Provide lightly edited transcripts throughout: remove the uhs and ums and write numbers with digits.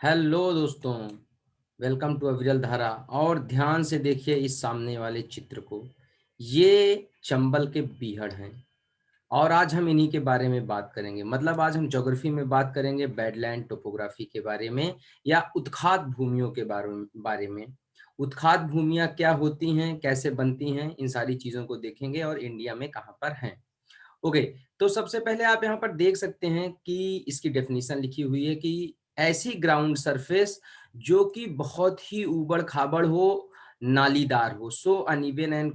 Hello दोस्तों, welcome to अविरल धारा। और ध्यान से देखिए इस सामने वाले चित्र को। ये चंबल के बीहड़ हैं और आज हम इन्हीं के बारे में बात करेंगे। मतलब आज हम ज्योग्राफी में बात करेंगे बेडलैंड टोपोग्राफी के बारे में या उत्खात भूमियों के बारे में। उत्खात भूमियां क्या होती हैं, कैसे बनती हैं, इन सारी चीज़ों को देखेंगे और इंडिया में कहाँ पर हैं। ओके, तो सबसे पहले आप यहाँ पर देख सकते हैं कि इसकी डेफिनेशन लिखी हुई है कि ऐसी ग्राउंड सरफेस जो कि बहुत ही ऊबड़ खाबड़ हो, नालीदार हो, so uneven and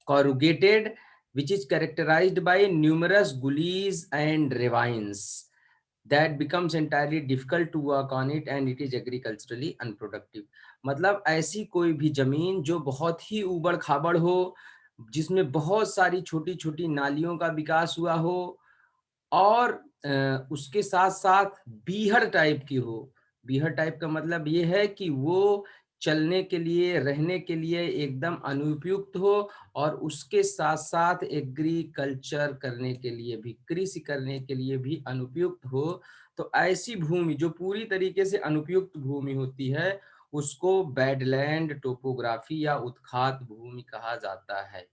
corrugated, which is characterized by numerous gullies and ravines that becomes entirely difficult to work on it and it is agriculturally unproductive। मतलब ऐसी कोई भी जमीन जो बहुत ही ऊबड़ खाबड़ हो, जिसमें बहुत सारी छोटी छोटी नालियों का विकास हुआ हो और उसके साथ साथ बीहड़ टाइप की हो। बीहड़ टाइप का मतलब ये है कि वो चलने के लिए, रहने के लिए एकदम अनुपयुक्त हो और उसके साथ साथ एग्रीकल्चर करने के लिए भी, कृषि करने के लिए भी अनुपयुक्त हो। तो ऐसी भूमि जो पूरी तरीके से अनुपयुक्त भूमि होती है, उसको बैडलैंड टोपोग्राफी या उत्खात भूमि कहा जाता है।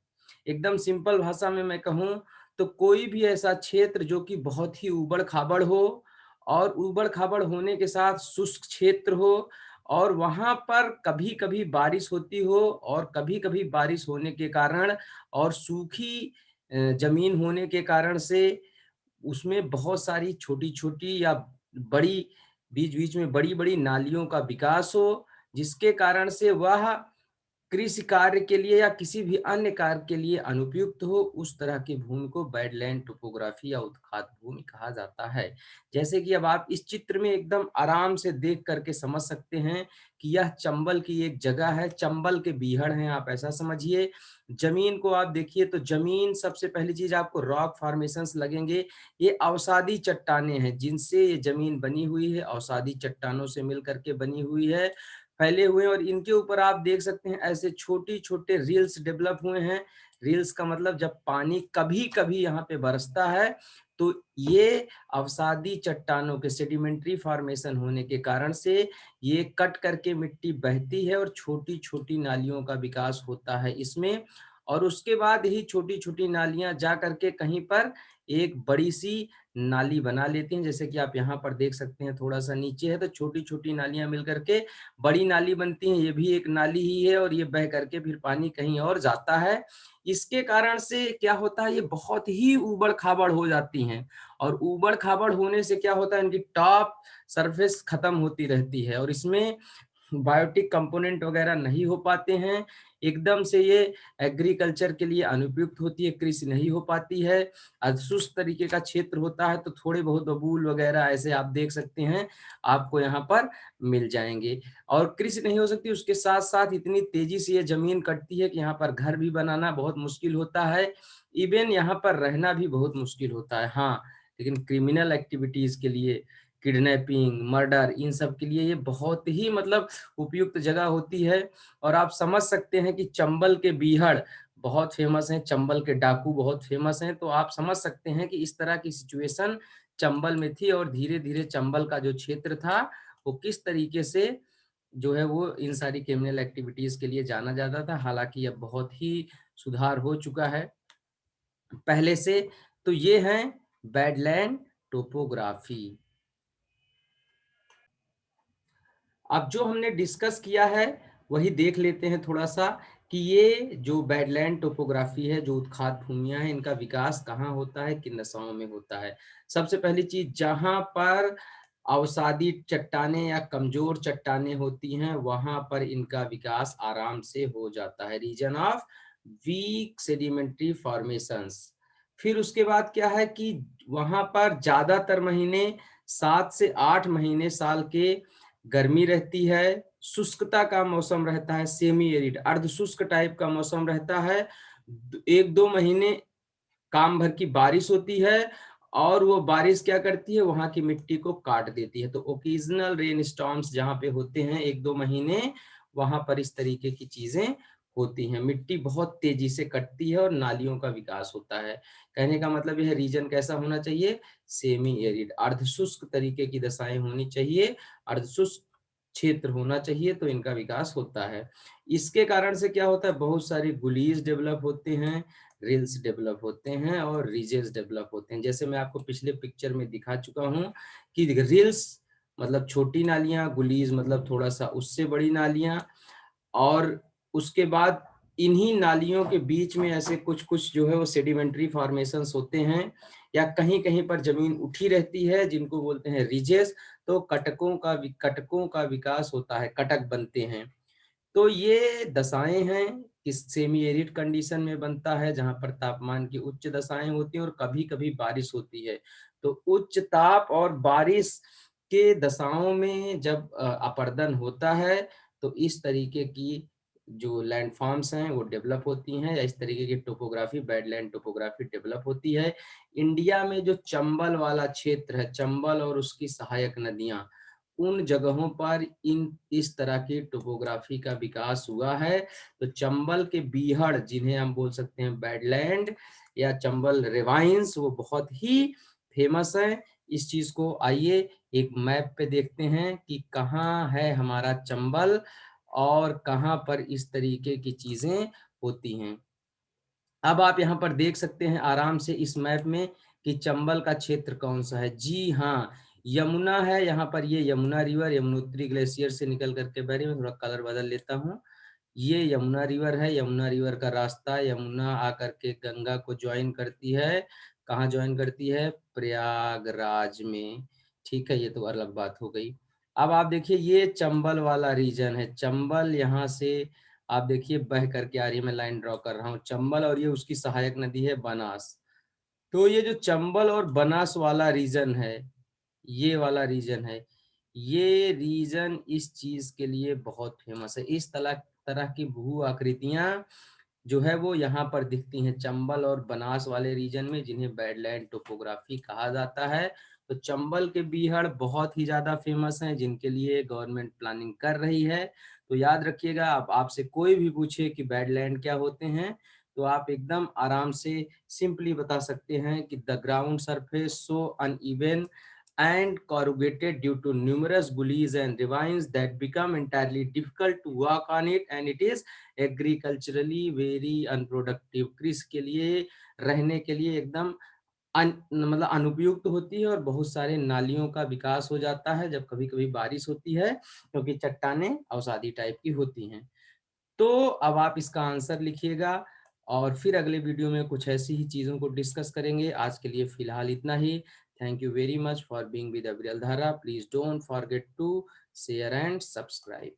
एकदम सिंपल भाषा में मैं कहूँ तो कोई भी ऐसा क्षेत्र जो कि बहुत ही ऊबड़-खाबड़ हो और ऊबड़-खाबड़ होने के साथ शुष्क क्षेत्र हो और वहाँ पर कभी-कभी बारिश होती हो और कभी-कभी बारिश होने के कारण और सूखी ज़मीन होने के कारण से उसमें बहुत सारी छोटी-छोटी या बड़ी, बीच-बीच में बड़ी-बड़ी नालियों का विकास हो, जिसके कारण से वह कृषि कार्य के लिए या किसी भी अन्य कार्य के लिए अनुपयुक्त हो, उस तरह की भूमि को बैडलैंड टोपोग्राफी या उत्खात भूमि कहा जाता है। जैसे कि अब आप इस चित्र में एकदम आराम से देख करके समझ सकते हैं कि यह चंबल की एक जगह है, चंबल के बीहड़ हैं, आप ऐसा समझिए। जमीन को आप देखिए तो जमीन, सबसे पहली चीज आपको रॉक फॉर्मेशंस लगेंगे। ये अवसादी चट्टानें हैं जिनसे ये जमीन बनी हुई है, अवसादी चट्टानों से मिल करके बनी हुई है, फैले हुए हैं और इनके ऊपर आप देख सकते हैं ऐसे छोटे-छोटे रिल्स डेवलप हुए हैं। रिल्स का मतलब जब पानी कभी-कभी यहाँ पे बरसता है, तो ये अवसादी चट्टानों के सेडिमेंट्री फॉर्मेशन होने के कारण से ये कट करके मिट्टी बहती है और छोटी-छोटी नालियों का विकास होता है इसमें। और उसके बाद ही छोटी-छोटी नालियाँ जा करके कहीं पर एक बड़ी-सी नाली बना लेती हैं। जैसे कि आप यहाँ पर देख सकते हैं, थोड़ा-सा नीचे है तो छोटी-छोटी नालियाँ मिल कर के बड़ी नाली बनती है। ये भी एक नाली ही है और ये बह करके फिर पानी कहीं और जाता है। इसके कारण से क्या होता है, ये बहुत ही ऊबड़-खाबड़ हो जाती हैं और ऊबड़-खाबड़ होने से क्या होता है, इनकी टॉप सरफेस खत्म होती रहती है और इसमें बायोटिक कंपोनेंट वगैरह नहीं हो पाते हैं। एकदम से ये एग्रीकल्चर के लिए अनुपयुक्त होती है, कृषि नहीं हो पाती है। शुष्क तरीके का क्षेत्र होता है तो थोड़े बहुत बबूल वगैरह ऐसे आप देख सकते हैं, आपको यहाँ पर मिल जाएँगे। और कृषि नहीं हो सकती, उसके साथ-साथ इतनी तेज़ी से ये ज़मीन कटती है कि यहाँ पर घर भी बनाना बहुत मुश्किल होता है। इवेन यहाँ पर रहना भी बहुत मुश्किल होता है। हाँ, लेकिन क्रिमिनल एक्टिविटीज़ के लिए, किडनैपिंग, मर्डर, इन सब के लिए ये बहुत ही मतलब उपयुक्त जगह होती है। और आप समझ सकते हैं कि चंबल के बीहड़ बहुत फ़ेमस हैं, चंबल के डाकू बहुत फ़ेमस हैं, तो आप समझ सकते हैं कि इस तरह की सिचुएशन चंबल में थी और धीरे-धीरे चंबल का जो क्षेत्र था, वो किस तरीके से जो है वो इन सारी क्रिमिनल एक्टिविटीज़ के लिए जाना जाता था। हालाँकि अब बहुत ही सुधार हो चुका है पहले से। तो ये हैं बैडलैंड टोपोग्राफी। अब जो हमने डिस्कस किया है, वही देख लेते हैं थोड़ा-सा कि ये जो बैडलैंड टोपोग्राफी है, जो उत्खात भूमियाँ हैं, इनका विकास कहाँ होता है, किन दशाओं में होता है। सबसे पहली चीज़, जहाँ पर अवसादी चट्टानें या कमज़ोर चट्टानें होती हैं, वहाँ पर इनका विकास आराम से हो जाता है। Reason of weak sedimentary formations. फिर उसके बाद क्या है कि वहाँ पर ज़्यादातर महीने 7 से 8 महीने साल के गर्मी रहती है, शुष्कता का मौसम रहता है, सेमी एरिड अर्ध शुष्क टाइप का मौसम रहता है। 1-2 महीने काम भर की बारिश होती है और वो बारिश क्या करती है, वहाँ की मिट्टी को काट देती है। तो ओकेजनल रेन स्टॉर्म्स जहाँ पे होते हैं 1-2 महीने, वहाँ पर इस तरीके की चीज़ें होती हैं। मिट्टी बहुत तेजी से कटती है और नालियों का विकास होता है। कहने का मतलब यह रीजन कैसा होना चाहिए? सेमी एरिड, अर्धशुष्क तरीके की दशाएं होनी चाहिए, अर्धशुष्क क्षेत्र होना चाहिए, तो इनका विकास होता है। इसके कारण से क्या होता है? बहुत सारे गुलीज डेवलप होते हैं, रिल्स डेवलप होते हैं और रिजेस डेवलप होते हैं। जैसे मैं आपको पिछले पिक्चर में दिखा चुका हूँ कि रिल्स मतलब छोटी नालियां, गुलीज मतलब थोड़ा सा उससे बड़ी नालियां, और उसके बाद इन्हीं नालियों के बीच में ऐसे कुछ कुछ जो है वो सेडिमेंट्री फॉर्मेशंस होते हैं, या कहीं कहीं पर जमीन उठी रहती है जिनको बोलते हैं रिजेस। तो कटकों का विकास होता है, कटक बनते हैं। तो ये दशाएं हैं, किस सेमी एरिड कंडीशन में बनता है जहां पर तापमान की उच्च दशाएं होती हैं और कभी कभी बारिश होती है। तो उच्च ताप और बारिश के दशाओं में जब अपर्दन होता है तो इस तरीके की जो लैंडफॉर्म्स हैं वो डेवलप होती हैं, या इस तरीके की टोपोग्राफी, बैडलैंड टोपोग्राफी डेवलप होती है। इंडिया में जो चंबल वाला क्षेत्र है, चंबल और उसकी सहायक नदियां, उन जगहों पर इस तरह की टोपोग्राफी का विकास हुआ है। तो चंबल के बीहड़, जिन्हें हम बोल सकते हैं बैडलैंड या चंबल रेवाइंस, वो बहुत ही फेमस है। इस चीज को आइए एक मैप पे देखते हैं कि कहाँ है हमारा चंबल और कहाँ पर इस तरीके की चीजें होती हैं। अब आप यहाँ पर देख सकते हैं आराम से इस मैप में कि चंबल का क्षेत्र कौन सा है। जी हाँ, यमुना है यहाँ पर, ये यमुना रिवर यमुनोत्री ग्लेशियर से निकल करके बह रही है। मैं थोड़ा कलर बदल लेता हूँ। ये यमुना रिवर है, यमुना रिवर का रास्ता, यमुना आकर के गंगा को ज्वाइन करती है। कहाँ ज्वाइन करती है? प्रयागराज में। ठीक है, ये तो अलग बात हो गई। अब आप देखिए ये चंबल वाला रीजन है, चंबल यहाँ से आप देखिए बह करके आ रही है, मैं लाइन ड्रॉ कर रहा हूँ चंबल, और ये उसकी सहायक नदी है बनास। तो ये जो चंबल और बनास वाला रीजन है, ये वाला रीजन है, ये रीजन इस चीज के लिए बहुत फेमस है। इस तरह तरह की भू आकृतियां जो है वो यहाँ पर दिखती हैं चंबल और बनास वाले रीजन में, जिन्हें बैडलैंड टोपोग्राफी कहा जाता है। तो चंबल के बीहड़ बहुत ही ज्यादा फेमस हैं, जिनके लिए गवर्नमेंट प्लानिंग कर रही है। तो याद रखिएगा, आप आपसे कोई भी पूछे कि बैडलैंड क्या होते हैं, तो आप एकदम आराम से सिंपली बता सकते हैं कि the ground surface so uneven and corrugated due to numerous gullies and ravines that become entirely difficult to walk on it, and it is agriculturally very unproductive. कृषि के लिए, रहने के लिए एकदम मतलब अनुपयुक्त होती है, और बहुत सारे नालियों का विकास हो जाता है जब कभी कभी बारिश होती है, क्योंकि चट्टानें अवसादी टाइप की होती हैं। तो अब आप इसका आंसर लिखिएगा और फिर अगले वीडियो में कुछ ऐसी ही चीजों को डिस्कस करेंगे। आज के लिए फिलहाल इतना ही। Thank you very much for being with Aviral Dhara. Please don't forget to share and subscribe.